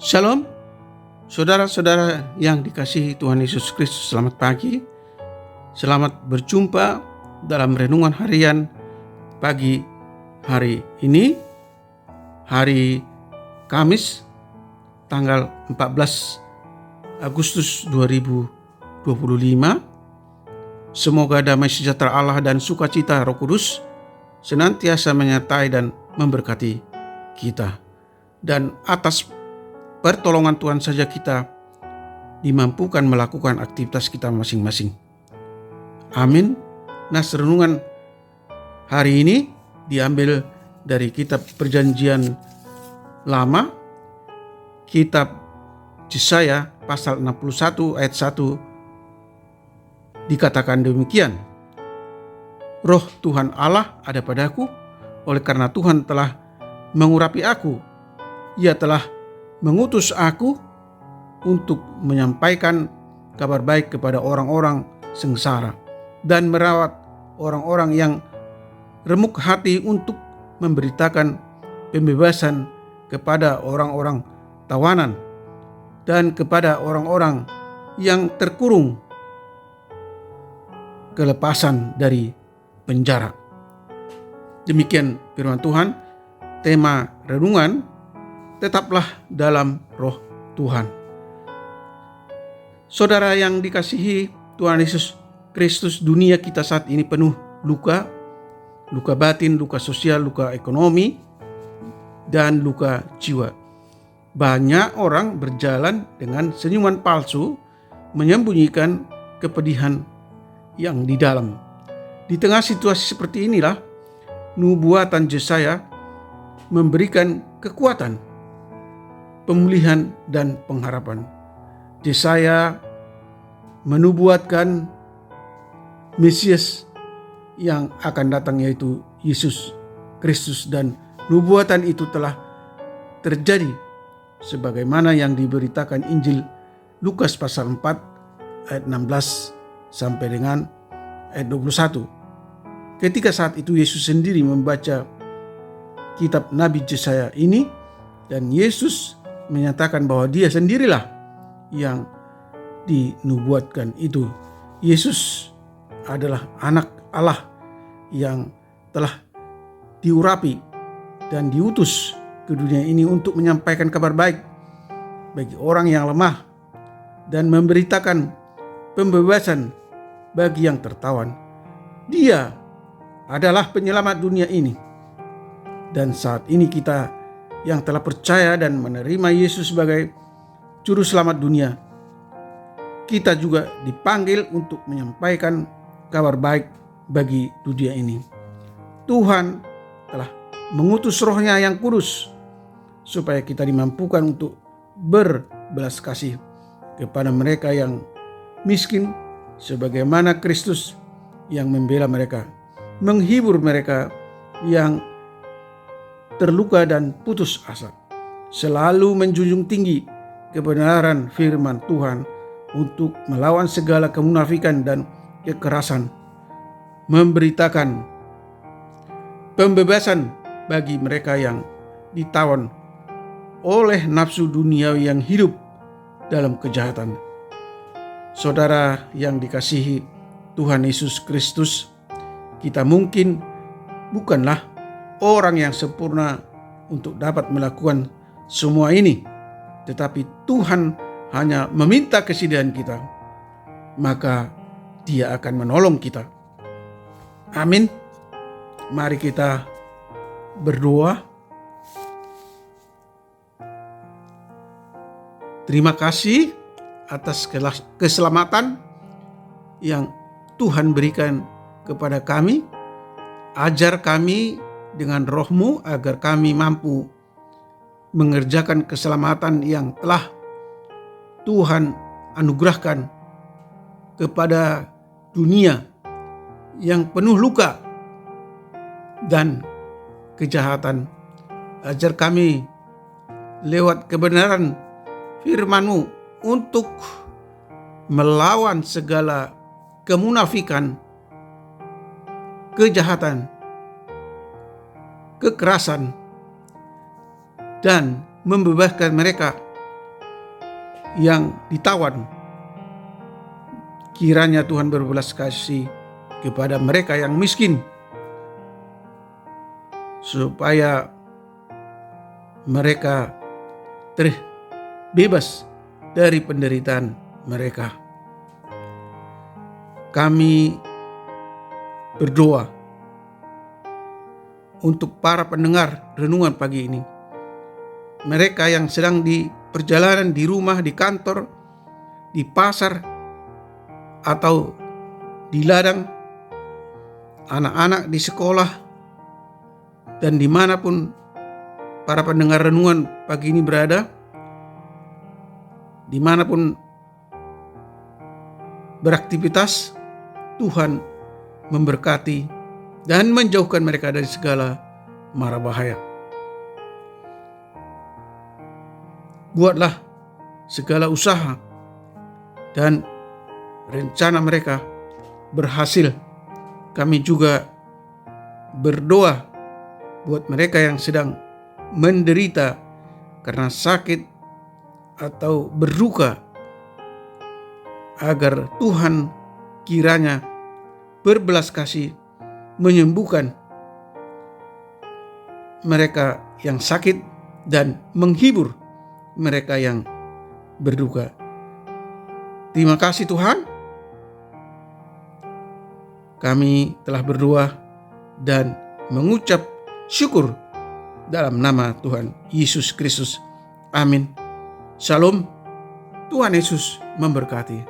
Shalom, saudara-saudara yang dikasihi Tuhan Yesus Kristus, selamat pagi. Selamat berjumpa dalam renungan harian pagi hari ini, hari Kamis, tanggal 14 Agustus 2025. Semoga damai sejahtera Allah dan sukacita Roh Kudus senantiasa menyertai dan memberkati kita. Dan atas pertolongan Tuhan saja kita dimampukan melakukan aktivitas kita masing-masing. Amin. Nah, renungan hari ini diambil dari kitab Perjanjian Lama, kitab Yesaya pasal 61 ayat 1, dikatakan demikian. Roh Tuhan Allah ada padaku, oleh karena Tuhan telah mengurapi aku. Ia telah mengutus aku untuk menyampaikan kabar baik kepada orang-orang sengsara dan merawat orang-orang yang remuk hati, untuk memberitakan pembebasan kepada orang-orang tawanan dan kepada orang-orang yang terkurung kelepasan dari penjara. Demikian firman Tuhan. Tema renungan, tetaplah dalam Roh Tuhan. Saudara yang dikasihi Tuhan Yesus Kristus, dunia kita saat ini penuh luka batin, luka sosial, luka ekonomi, dan luka jiwa. Banyak orang berjalan dengan senyuman palsu, menyembunyikan kepedihan yang di dalam. Di tengah situasi seperti inilah, nubuatan Yesaya memberikan kekuatan, pemulihan, dan pengharapan. Yesaya menubuatkan Mesias yang akan datang, yaitu Yesus Kristus, dan nubuatan itu telah terjadi sebagaimana yang diberitakan Injil Lukas pasal 4 ayat 16 sampai dengan ayat 21. Ketika saat itu Yesus sendiri membaca kitab Nabi Yesaya ini, dan Yesus menyatakan bahwa dia sendirilah yang dinubuatkan itu. Yesus adalah anak Allah yang telah diurapi dan diutus ke dunia ini untuk menyampaikan kabar baik bagi orang yang lemah dan memberitakan pembebasan bagi yang tertawan. Dia adalah penyelamat dunia ini. Dan saat ini kita yang telah percaya dan menerima Yesus sebagai juru selamat dunia, kita juga dipanggil untuk menyampaikan kabar baik bagi dunia ini. Tuhan telah mengutus Roh-Nya yang kudus supaya kita dimampukan untuk berbelas kasih kepada mereka yang miskin, sebagaimana Kristus yang membela mereka, menghibur mereka yang terluka dan putus asa, selalu menjunjung tinggi kebenaran firman Tuhan untuk melawan segala kemunafikan dan kekerasan, memberitakan pembebasan bagi mereka yang ditawan oleh nafsu duniawi yang hidup dalam kejahatan. Saudara yang dikasihi Tuhan Yesus Kristus, kita mungkin bukanlah orang yang sempurna untuk dapat melakukan semua ini, tetapi Tuhan hanya meminta kesediaan kita, maka Dia akan menolong kita. Amin. Mari kita berdoa. Terima kasih atas keselamatan yang Tuhan berikan kepada kami. Ajar kami dengan Roh-Mu agar kami mampu mengerjakan keselamatan yang telah Tuhan anugerahkan kepada dunia yang penuh luka dan kejahatan. Ajar kami lewat kebenaran firman-Mu untuk melawan segala kemunafikan, kejahatan, kekerasan, dan membebaskan mereka yang ditawan. Kiranya Tuhan berbelas kasih kepada mereka yang miskin, supaya mereka terbebas dari penderitaan mereka. Kami berdoa untuk para pendengar renungan pagi ini. Mereka yang sedang di perjalanan, di rumah, di kantor, di pasar, atau di ladang, anak-anak di sekolah, dan dimanapun para pendengar renungan pagi ini berada, dimanapun beraktivitas, Tuhan memberkati dan menjauhkan mereka dari segala mara bahaya. Buatlah segala usaha dan rencana mereka berhasil. Kami juga berdoa buat mereka yang sedang menderita karena sakit atau berduka, agar Tuhan kiranya berbelas kasih menyembuhkan mereka yang sakit dan menghibur mereka yang berduka. Terima kasih Tuhan. Kami telah berdoa dan mengucap syukur dalam nama Tuhan Yesus Kristus. Amin. Shalom. Tuhan Yesus memberkati.